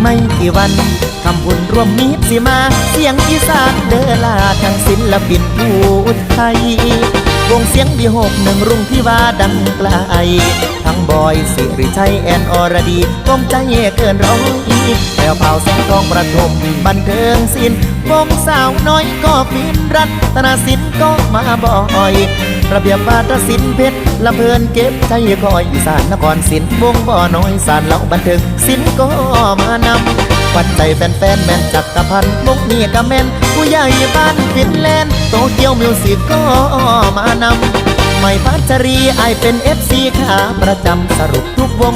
ไม่กี่วันคำพุ่นรวมมิตรสิมาเสียงอีสานเดอลาทั้งศิลปินผู้ไทยวงเสียงดี61รุ่งที่ว่าดังไกลทั้งบอยสิริชัยแอนอรดีกลมใจเกินร้อยแถวเผาแสงทองประถมบันเทิงศิลป์วงสาวน้อยก็ฟินรัตนศิลป์ก็มาบ่อยระเบียบวาทศิลป์เพชรละเพลินเก็บใจคอยอีสานนครศิลป์วงบ่อน้อยสารเล่าบันเทิงศิลป์ก็มานำปัจจัยแฟนแม่นจักรพันธ์วงนี้ก็แม่นผู้ใหญ่บ้านฟินแลนด์โตเกียวมิวสิกก็มานำไม่พัชรีไอเป็น FC ขาประจำสรุปทุกวง